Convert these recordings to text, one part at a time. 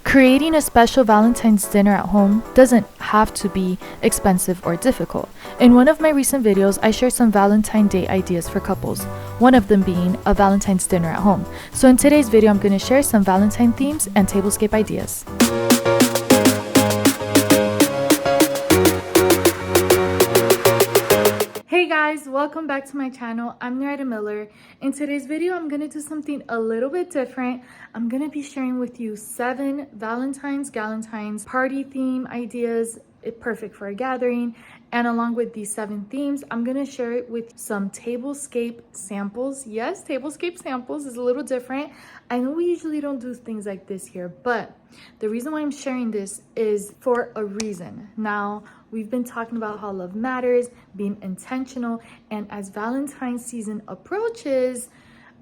Creating a special Valentine's dinner at home doesn't have to be expensive or difficult. In one of my recent videos, I shared some Valentine Day ideas for couples, one of them being a Valentine's dinner at home. So in today's video, I'm going to share some Valentine themes and tablescape ideas. Hey guys, welcome back to my channel. I'm Narita Miller. In today's video, I'm going to do something a little bit different. I'm going to be sharing with you 7 Valentine's, Gallentines, party theme ideas, perfect for a gathering. And along with these 7 themes, I'm going to share it with some tablescape samples. Yes, tablescape samples is a little different. I know we usually don't do things like this here, but the reason why I'm sharing this is for a reason. Now, we've been talking about how love matters, being intentional, and as Valentine's season approaches,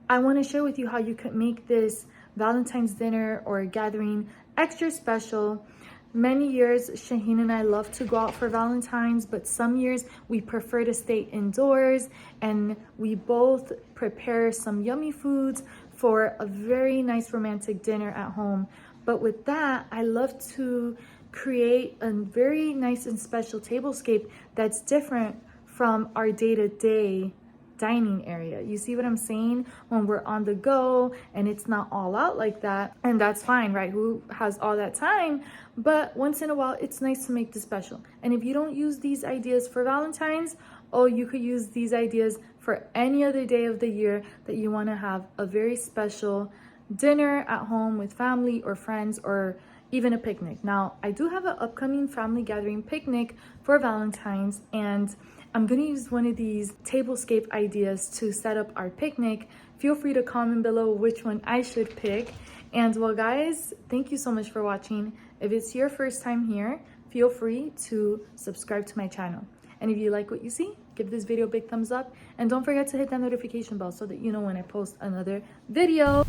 I want to share with you how you could make this Valentine's dinner or gathering extra special. Many years, Shaheen and I love to go out for Valentine's, but some years we prefer to stay indoors, and we both prepare some yummy foods for a very nice romantic dinner at home. But with that, I love to create a very nice and special tablescape that's different from our day-to-day dining area. You see what I'm saying? When we're on the go and it's not all out like that, and that's fine, right? Who has all that time? But once in a while, it's nice to make this special. And if you don't use these ideas for Valentine's, oh, you could use these ideas for any other day of the year that you want to have a very special dinner at home with family or friends, or even a picnic. Now, I do have an upcoming family gathering picnic for Valentine's, and I'm going to use one of these tablescape ideas to set up our picnic. Feel free to comment below which one I should pick. And well, guys, thank you so much for watching. If it's your first time here, feel free to subscribe to my channel. And if you like what you see, give this video a big thumbs up. And don't forget to hit that notification bell so that you know when I post another video.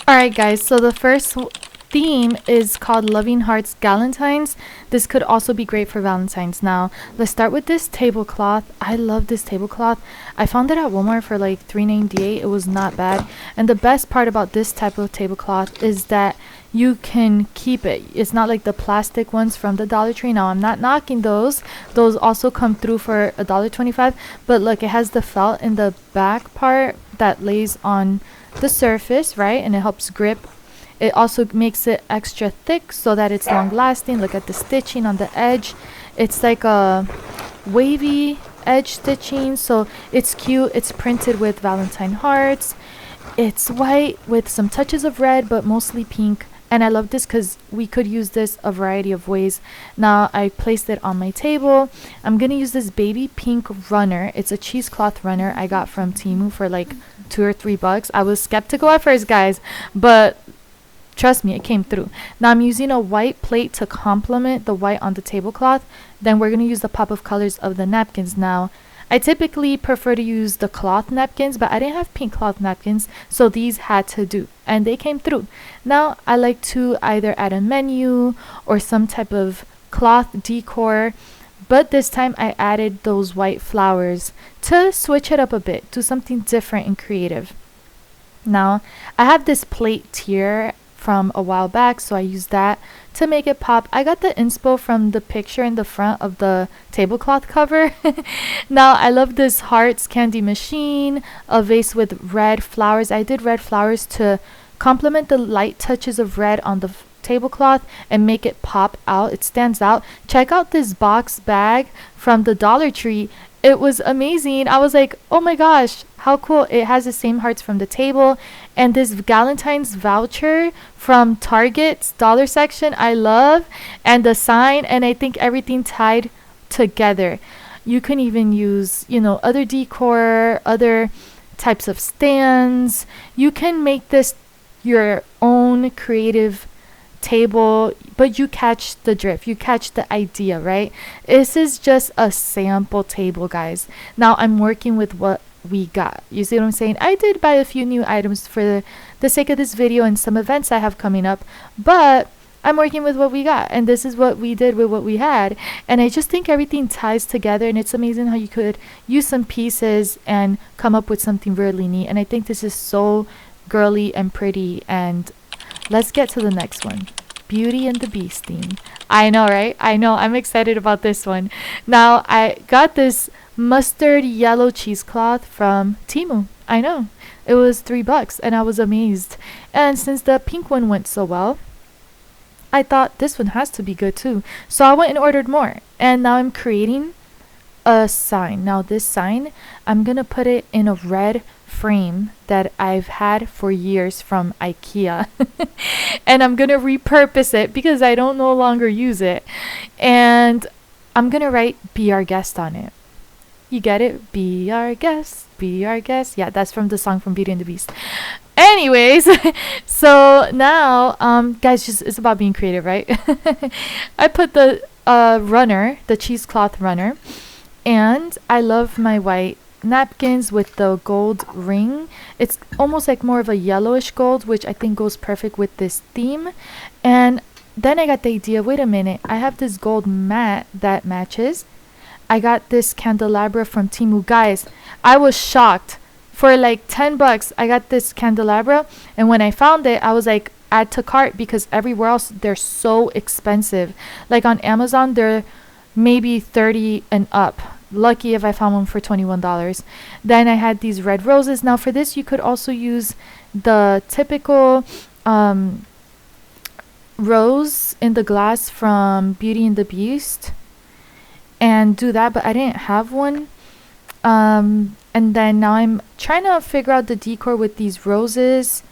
Alright guys, so the first theme is called Loving Hearts Gallentines. This could also be great for Valentine's. Now, let's start with this tablecloth. I love this tablecloth. I found it at Walmart for like $3.98. It was not bad. And the best part about this type of tablecloth is that you can keep it. It's not like the plastic ones from the Dollar Tree. Now, I'm not knocking those. Those also come through for $1.25. But look, it has the felt in the back part that lays on the surface, right? And it helps grip. It also makes it extra thick so that it's long lasting. Look at the stitching on the edge. It's like a wavy edge stitching, so it's cute. It's printed with Valentine hearts. It's white with some touches of red, but mostly pink. And I love this because we could use this a variety of ways. Now, I placed it on my table. I'm going to use this baby pink runner. It's a cheesecloth runner I got from Temu for like $2 or $3. I was skeptical at first, guys, but trust me, it came through. Now I'm using a white plate to complement the white on the tablecloth. Then we're going to use the pop of colors of the napkins. Now, I typically prefer to use the cloth napkins, but I didn't have pink cloth napkins, so these had to do, and they came through. Now, I like to either add a menu or some type of cloth decor, but this time I added those white flowers to switch it up a bit, do something different and creative. Now, I have this plate here from a while back, so I used that to make it pop. I got the inspo from the picture in the front of the tablecloth cover. Now, I love this hearts candy machine, a vase with red flowers. I did red flowers to complement the light touches of red on the tablecloth and make it pop out. It stands out. Check out this box bag from the Dollar Tree. It was amazing. I was like, oh my gosh, how cool. It has the same hearts from the table. And this Gallentine's voucher from Target's dollar section, I love. And the sign, and I think everything tied together. You can even use, other decor, other types of stands. You can make this your own creative table, but you catch the drift, you catch the idea, right? This is just a sample table, guys. Now I'm working with what we got. You see what I'm saying? I did buy a few new items for the sake of this video and some events I have coming up, but I'm working with what we got, and this is what we did with what we had. And I just think everything ties together, and it's amazing how you could use some pieces and come up with something really neat. And I think this is so girly and pretty. And let's get to the next one. Beauty and the Beast theme. I know, right? I know. I'm excited about this one. Now, I got this mustard yellow cheesecloth from Temu. I know. It was $3 and I was amazed. And since the pink one went so well, I thought this one has to be good too. So I went and ordered more. And now I'm creating a sign. Now this sign, I'm gonna put it in a red frame that I've had for years from IKEA. And I'm gonna repurpose it because I don't no longer use it. And I'm gonna write "Be Our Guest" on it. You get it? Be our guest, be our guest. Yeah, that's from the song from Beauty and the Beast. Anyways, so now, guys, just it's about being creative, right? I put the runner, the cheesecloth runner, and I love my white napkins with the gold ring. It's almost like more of a yellowish gold, which I think goes perfect with this theme. And then I got the idea, wait a minute, I have this gold mat that matches. I got this candelabra from Temu. Guys, I was shocked. For like $10, I got this candelabra, and when I found it, I was like, add to cart, because everywhere else they're so expensive. Like on Amazon, they're maybe 30 and up. Lucky if I found one for $21. Then I had these red roses. Now for this, you could also use the typical rose in the glass from Beauty and the Beast and do that, but I didn't have one. And then now I'm trying to figure out the decor with these roses.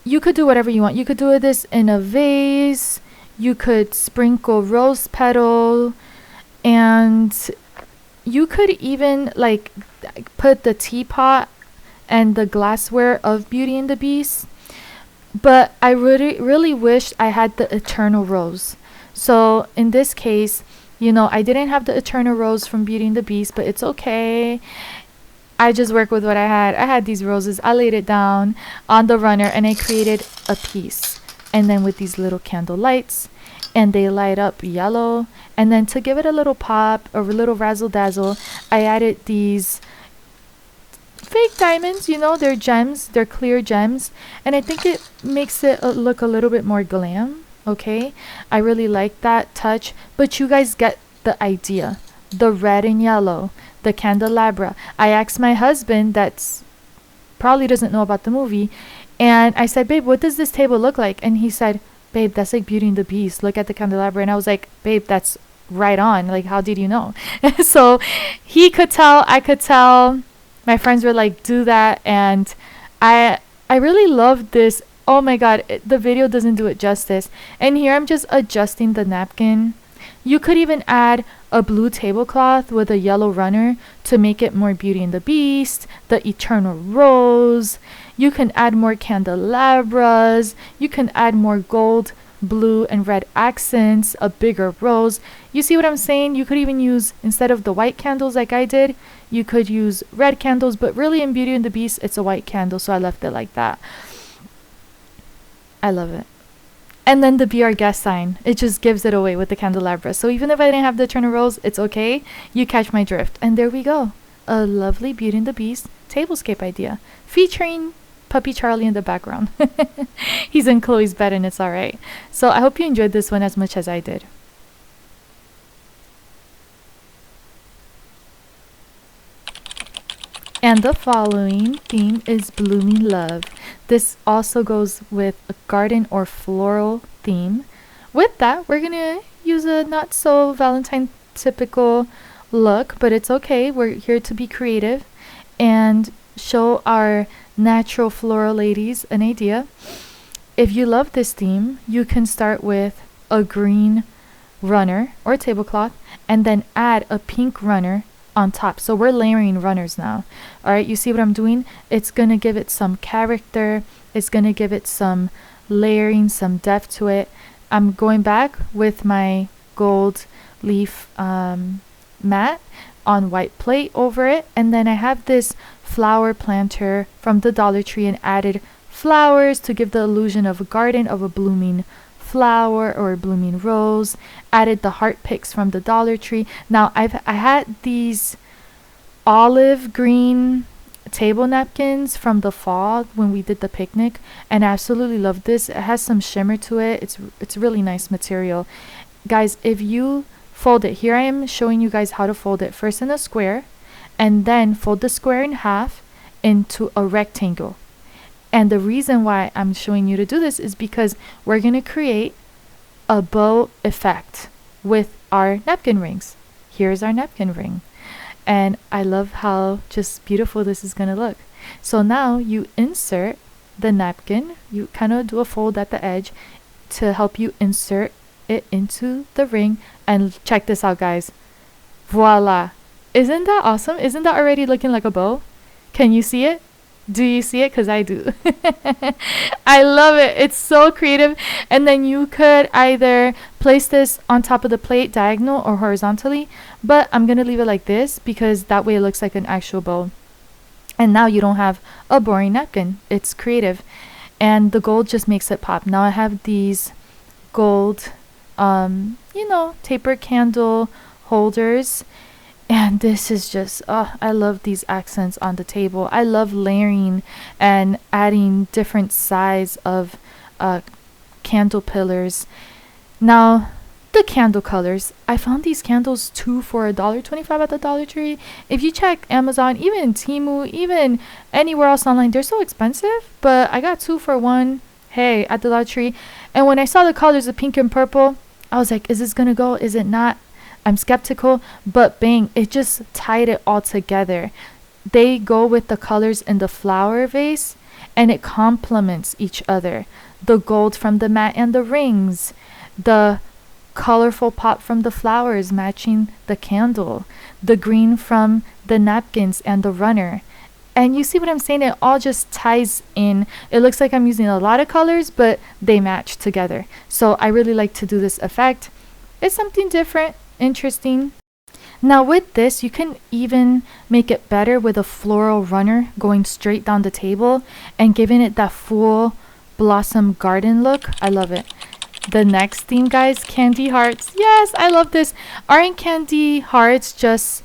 You could do whatever you want. You could do this in a vase. You could sprinkle rose petal, and you could even like put the teapot and the glassware of Beauty and the Beast. But I really wished I had the eternal rose. So in this case, you know, I didn't have the eternal rose from Beauty and the Beast, but it's okay. I just work with what I had. I had these roses. I laid it down on the runner and I created a piece. And then with these little candle lights, and they light up yellow. And then to give it a little pop or a little razzle dazzle, I added these fake diamonds. You know, they're gems. They're clear gems. And I think it makes it look a little bit more glam. Okay, I really like that touch, but you guys get the idea. The red and yellow, the candelabra. I asked my husband, that's probably doesn't know about the movie, and I said, babe, what does this table look like? And he said, babe, that's like Beauty and the Beast. Look at the candelabra. And I was like, babe, that's right on. Like, how did you know? So he could tell, I could tell. My friends were like, do that. And I really love this. Oh my god, the video doesn't do it justice. And here I'm just adjusting the napkin. You could even add a blue tablecloth with a yellow runner to make it more Beauty and the Beast, the eternal rose. You can add more candelabras. You can add more gold, blue, and red accents, a bigger rose. You see what I'm saying? You could even use, instead of the white candles like I did, you could use red candles, but really in Beauty and the Beast, it's a white candle, so I left it like that. I love it. And then the Be Our Guest sign, it just gives it away with the candelabra. So even if I didn't have the eternal rose, it's okay. You catch my drift. And there we go. A lovely Beauty and the Beast tablescape idea featuring puppy Charlie in the background. He's in Chloe's bed and it's alright. So I hope you enjoyed this one as much as I did. And the following theme is Blooming Love. This also goes with a garden or floral theme. With that, we're going to use a not so Valentine typical look, but it's okay. We're here to be creative and show our natural floral ladies an idea. If you love this theme, you can start with a green runner or tablecloth and then add a pink runner on top. So we're layering runners now. All right, you see what I'm doing? It's going to give it some character. It's going to give it some layering, some depth to it. I'm going back with my gold leaf mat on white plate over it. And then I have this flower planter from the Dollar Tree and added flowers to give the illusion of a garden, of a blooming flower or a blooming rose. Added the heart picks from the Dollar Tree. Now I had these olive green table napkins from the fall when we did the picnic, and I absolutely love this. It has some shimmer to it. It's really nice material. Guys, if you fold it, here I am showing you guys how to fold it. First in a square, and then fold the square in half into a rectangle. And the reason why I'm showing you to do this is because we're going to create a bow effect with our napkin rings. Here's our napkin ring. And I love how just beautiful this is going to look. So now you insert the napkin. You kind of do a fold at the edge to help you insert it into the ring. And check this out, guys. Voila. Isn't that awesome? Isn't that already looking like a bow? Can you see it? Do you see it? Because I do. I love it. It's so creative. And then you could either place this on top of the plate diagonal or horizontally, but I'm going to leave it like this because that way it looks like an actual bow. And now you don't have a boring napkin. It's creative. And the gold just makes it pop. Now I have these gold, taper candle holders. And this is just, I love these accents on the table. I love layering and adding different size of candle pillars. Now, the candle colors. I found these candles 2 for $1.25 at the Dollar Tree. If you check Amazon, even Temu, even anywhere else online, they're so expensive. But I got 2 for $1, hey, at the Dollar Tree. And when I saw the colors of pink and purple, I was like, is this going to go? Is it not? I'm skeptical, but bang, it just tied it all together. They go with the colors in the flower vase, and it complements each other. The gold from the mat and the rings, the colorful pop from the flowers matching the candle, the green from the napkins and the runner. And you see what I'm saying? It all just ties in. It looks like I'm using a lot of colors, but they match together. So I really like to do this effect. It's something different. Interesting. Now with this, you can even make it better with a floral runner going straight down the table and giving it that full blossom garden look. I love it. The next theme, guys, candy hearts. Yes, I love this. Aren't candy hearts just,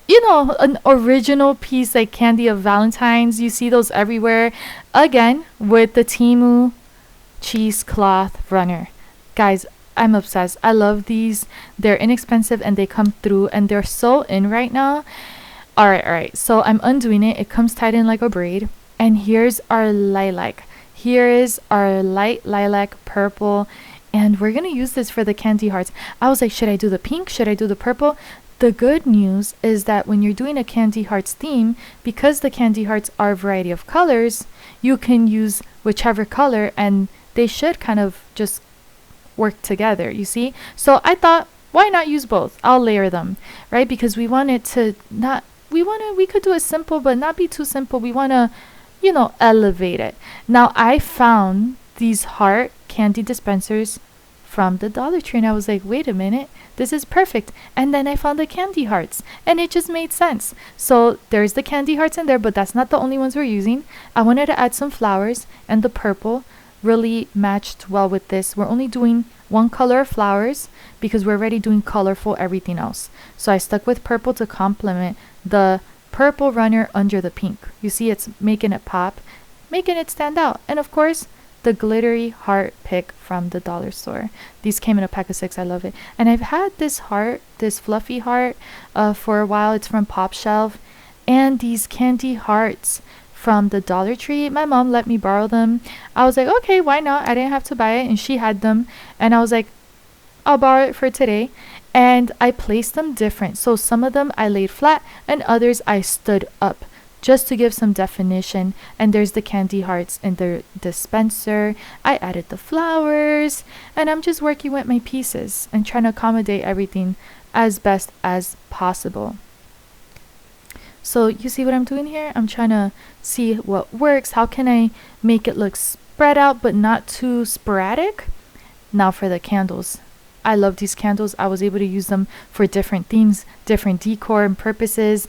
an original piece like candy of Valentine's? You see those everywhere. Again, with the Temu cheesecloth runner. Guys, I'm obsessed. I love these. They're inexpensive and they come through and they're so in right now. All right. So I'm undoing it. It comes tied in like a braid. And here's our lilac. Here is our light lilac purple. And we're going to use this for the candy hearts. I was like, should I do the pink? Should I do the purple? The good news is that when you're doing a candy hearts theme, because the candy hearts are a variety of colors, you can use whichever color and they should kind of just work together, you see? So I thought, why not use both? I'll layer them, right? Because we want it to not, we could do it simple, but not be too simple. We want to, elevate it. Now I found these heart candy dispensers from the Dollar Tree and I was like, wait a minute, this is perfect. And then I found the candy hearts and it just made sense. So there's the candy hearts in there, but that's not the only ones we're using. I wanted to add some flowers and the purple really matched well with this. We're only doing one color of flowers because we're already doing colorful everything else. So I stuck with purple to complement the purple runner under the pink. You see, it's making it pop, making it stand out. And of course, the glittery heart pick from the dollar store. These came in a pack of 6. I love it. And I've had this heart, this fluffy heart, for a while. It's from Pop Shelf. And these candy hearts from the Dollar Tree. My mom let me borrow them. I was like, okay, why not? I didn't have to buy it and she had them. And I was like, I'll borrow it for today. And I placed them different. So some of them I laid flat and others I stood up just to give some definition. And there's the candy hearts in the dispenser. I added the flowers and I'm just working with my pieces and trying to accommodate everything as best as possible. So you see what I'm doing here? I'm trying to see what works. How can I make it look spread out but not too sporadic? Now for the candles. I love these candles. I was able to use them for different themes, different decor and purposes.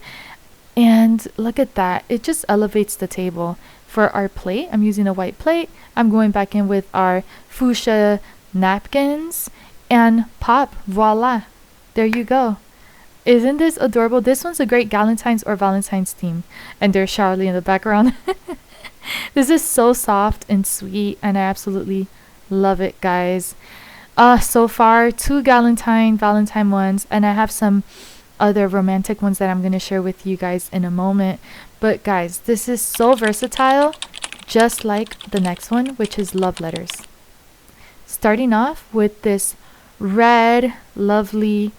And look at that. It just elevates the table. For our plate, I'm using a white plate. I'm going back in with our fuchsia napkins and pop. Voila. There you go. Isn't this adorable? This one's a great Gallentine's or Valentine's theme. And there's Charlie in the background. This is so soft and sweet, and I absolutely love it, guys. So far, two Valentine ones, and I have some other romantic ones that I'm going to share with you guys in a moment. But guys, this is so versatile, just like the next one, which is love letters. Starting off with this red, lovely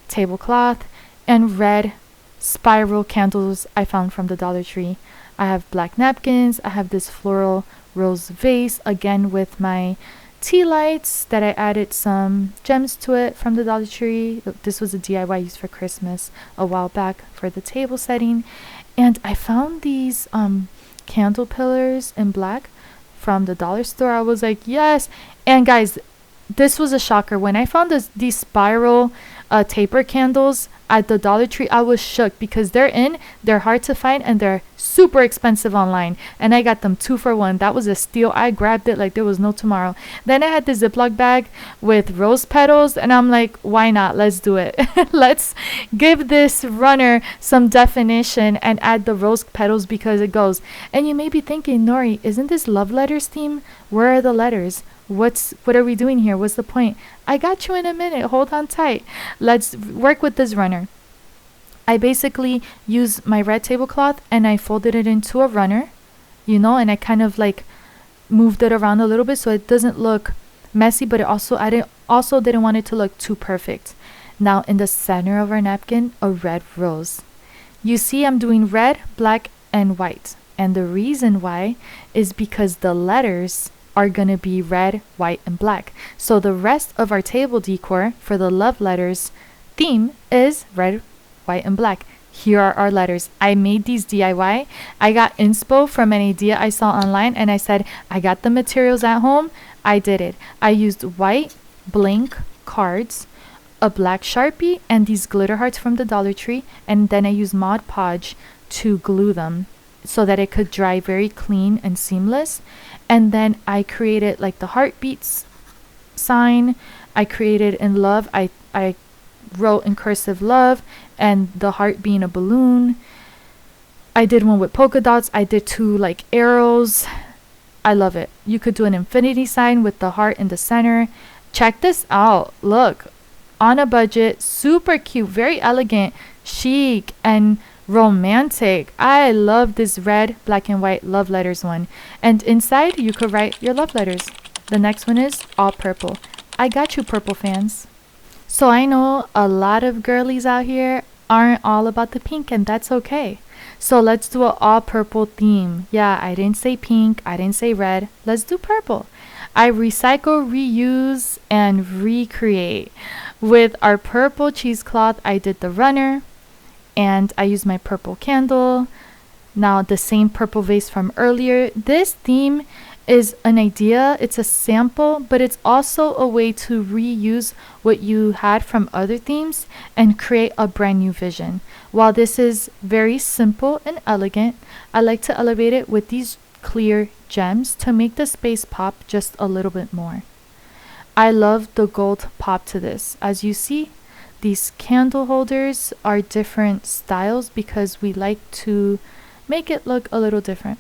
tablecloth and red spiral candles I found from the Dollar Tree. I have black napkins. I have this floral rose vase, again with my tea lights that I added some gems to it from the Dollar Tree. This was a DIY I used for Christmas a while back for the table setting. And I found these candle pillars in black from the dollar store. I was like, yes. And guys, this was a shocker. When I found these spiral taper candles at the Dollar Tree, I was shook because they're hard to find, and they're super expensive online. And I got them 2 for 1. That was a steal. I grabbed it like there was no tomorrow. Then I had the Ziploc bag with rose petals, and I'm like, why not? Let's do it. Let's give this runner some definition and add the rose petals because it goes. And you may be thinking, Nori, isn't this love letters theme? Where are the letters? What are we doing here? What's the point? I got you in a minute. Hold on tight. Let's work with this runner. I basically used my red tablecloth and I folded it into a runner, and I kind of like moved it around a little bit so it doesn't look messy, but I also didn't want it to look too perfect. Now in the center of our napkin, a red rose. You see, I'm doing red, black, and white. And the reason why is because the letters are going to be red, white, and black. So the rest of our table decor for the love letters theme is red, white, and black. Here are our letters. I made these DIY. I got inspo from an idea I saw online, and I said, I got the materials at home. I did it. I used white blank cards, a black Sharpie, and these glitter hearts from the Dollar Tree, and then I used Mod Podge to glue them so that it could dry very clean and seamless. And then I created like the heartbeats sign. I created in love. I wrote in cursive love and the heart being a balloon. I did one with polka dots. I did 2 like arrows. I love it. You could do an infinity sign with the heart in the center. Check this out. Look, on a budget, super cute, very elegant, chic, and romantic. I love this red, black, and white love letters one. And inside, you could write your love letters. The next one is all purple. I got you, purple fans. So I know a lot of girlies out here aren't all about the pink, and that's okay. So let's do an all purple theme. Yeah, I didn't say pink. I didn't say red. Let's do purple. I recycle, reuse, and recreate. With our purple cheesecloth, I did the runner, and I used my purple candle. Now the same purple vase from earlier. This theme is an idea. It's a sample, but it's also a way to reuse what you had from other themes and create a brand new vision. While this is very simple and elegant, I like to elevate it with these clear gems to make the space pop just a little bit more. I love the gold pop to this. As you see, these candle holders are different styles because we like to make it look a little different.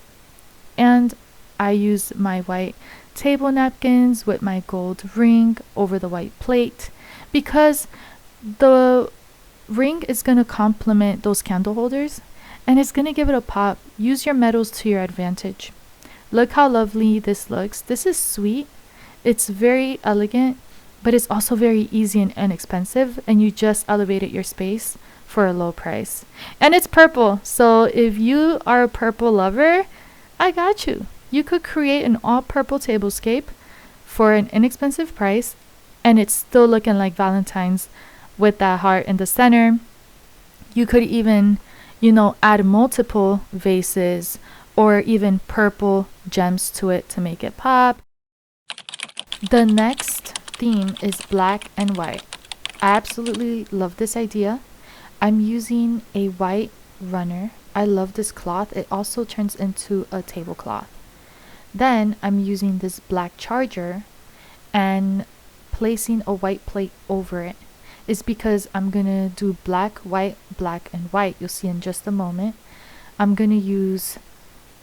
And I use my white table napkins with my gold ring over the white plate because the ring is going to complement those candle holders and it's going to give it a pop. Use your metals to your advantage. Look how lovely this looks. This is sweet. It's very elegant, but it's also very easy and inexpensive, and you just elevated your space for a low price. And it's purple, so if you are a purple lover, I got you. You could create an all purple tablescape for an inexpensive price, and it's still looking like Valentine's with that heart in the center. You could even, add multiple vases or even purple gems to it to make it pop. The next theme is black and white. I absolutely love this idea. I'm using a white runner. I love this cloth. It also turns into a tablecloth. Then I'm using this black charger and placing a white plate over it. is because I'm gonna do black, and white. You'll see in just a moment. I'm gonna use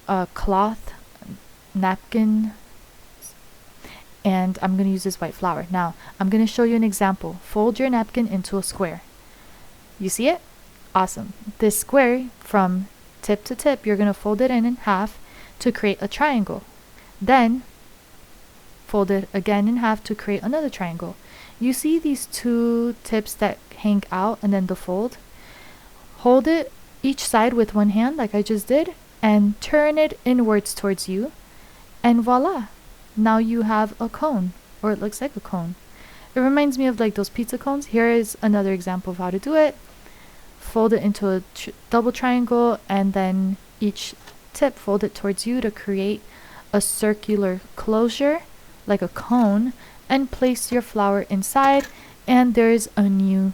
a cloth napkin, and I'm gonna use this white flower. Now I'm gonna show you an example. Fold your napkin into a square. You see it? Awesome. This square, from tip to tip, you're gonna fold it in half to create a triangle. Then fold it again in half to create another triangle. You see these two tips that hang out and then the fold? Hold it each side with one hand like I just did and turn it inwards towards you, and voila! Now you have a cone, or it looks like a cone. It reminds me of like those pizza cones. Here is another example of how to do it. Fold it into a double triangle, and then each tip fold it towards you to create a circular closure like a cone, and place your flower inside, and there's a new,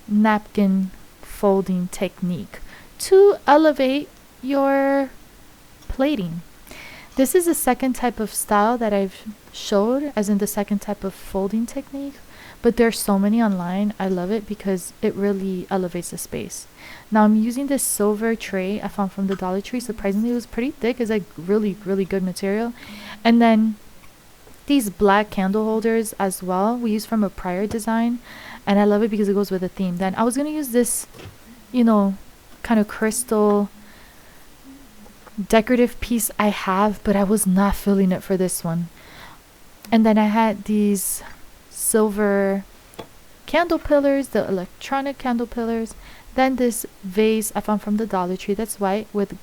napkin folding technique to elevate your plating. This is the second type of style that I've showed, as in the second type of folding technique, but there's so many online. I love it because it really elevates the space. Now I'm using this silver tray I found from the Dollar Tree. Surprisingly, it was pretty thick. It's like really, really good material. And then these black candle holders as well, we used from a prior design, and I love it because it goes with a theme. Then I was gonna use this, kind of crystal decorative piece I have, but I was not feeling it for this one. And then I had these silver candle pillars, the electronic candle pillars. Then this vase I found from the Dollar Tree that's white with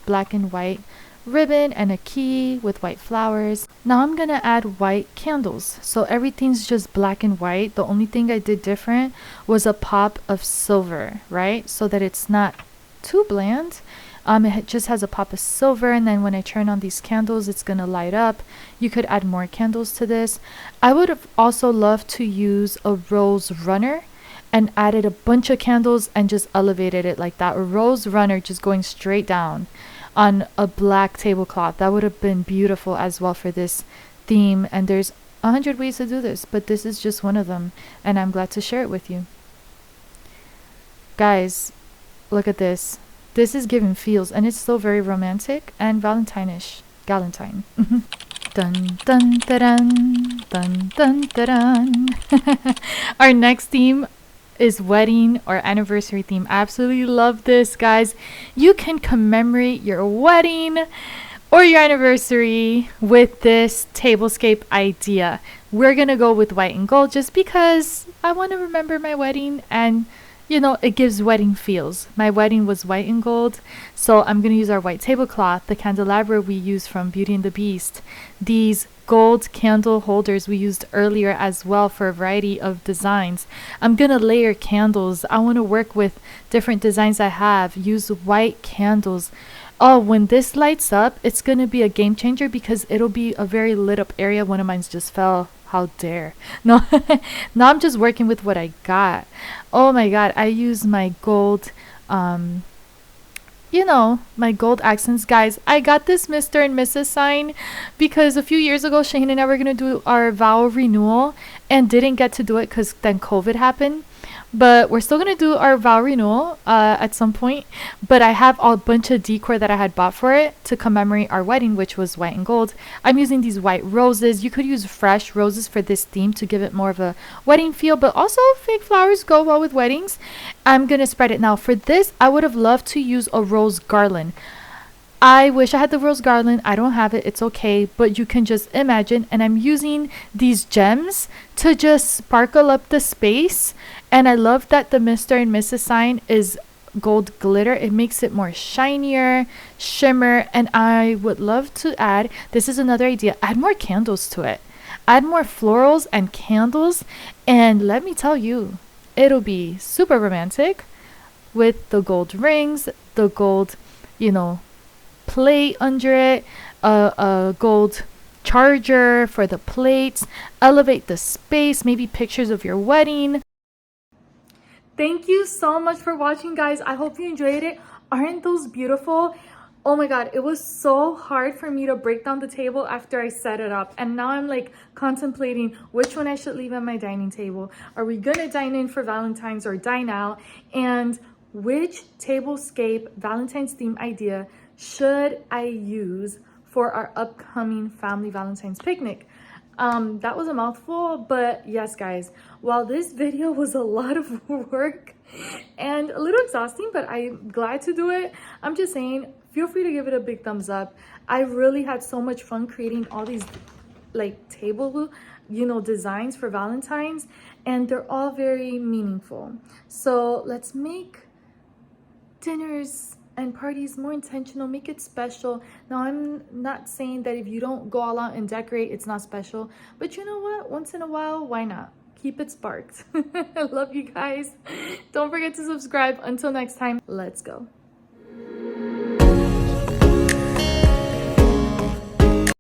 black and white ribbon and a key with white flowers. Now I'm gonna add white candles. So everything's just black and white. The only thing I did different was a pop of silver, right? So that it's not too bland. It just has a pop of silver, and then when I turn on these candles, it's gonna light up. You could add more candles to this. I would have also loved to use a rose runner and added a bunch of candles and just elevated it like that. A rose runner just going straight down on a black tablecloth. That would have been beautiful as well for this theme. And there's 100 ways to do this, but this is just one of them, and I'm glad to share it with you. Guys, look at this. This is giving feels, and it's still very romantic and Valentine-ish. Gallentine. Dun dun da dun, dun dun da dun. Our next theme is wedding or anniversary theme. I absolutely love this, guys. You can commemorate your wedding or your anniversary with this tablescape idea. We're gonna go with white and gold just because I want to remember my wedding, and it gives wedding feels. My wedding was white and gold, so I'm going to use our white tablecloth, the candelabra we used from Beauty and the Beast, these gold candle holders we used earlier as well for a variety of designs. I'm going to layer candles. I want to work with different designs I have, use white candles. Oh, when this lights up, it's going to be a game changer because it'll be a very lit up area. One of mine just fell. How dare. No, now I'm just working with what I got. Oh my god, I use my gold, my gold accents. Guys, I got this Mr. and Mrs. sign because a few years ago, Shaheen and I were going to do our vow renewal and didn't get to do it because then COVID happened. But we're still going to do our vow renewal at some point. But I have a bunch of decor that I had bought for it to commemorate our wedding, which was white and gold. I'm using these white roses. You could use fresh roses for this theme to give it more of a wedding feel. But also fake flowers go well with weddings. I'm going to spread it now. For this, I would have loved to use a rose garland. I wish I had the rose garland. I don't have it. It's okay. But you can just imagine. And I'm using these gems to just sparkle up the space. And I love that the Mr. and Mrs. sign is gold glitter. It makes it more shinier, shimmer. And I would love to add, this is another idea, add more candles to it. Add more florals and candles. And let me tell you, it'll be super romantic with the gold rings, the gold, plate under it, a gold charger for the plates, elevate the space, maybe pictures of your wedding. Thank you so much for watching, guys. I hope you enjoyed it. Aren't those beautiful? Oh my god, it was so hard for me to break down the table after I set it up. And now I'm like contemplating which one I should leave at my dining table. Are we gonna dine in for Valentine's or dine out? And which tablescape Valentine's theme idea should I use for our upcoming family Valentine's picnic? That was a mouthful, but yes, guys, while this video was a lot of work and a little exhausting, but I'm glad to do it. I'm just saying, feel free to give it a big thumbs up. I really had so much fun creating all these like table, you know, designs for Valentine's, and they're all very meaningful. So let's make dinners and parties more intentional, make it special. Now, I'm not saying that if you don't go all out and decorate, it's not special, but you know what? Once in a while, why not? Keep it sparked. I love you guys. Don't forget to subscribe. Until next time, let's go.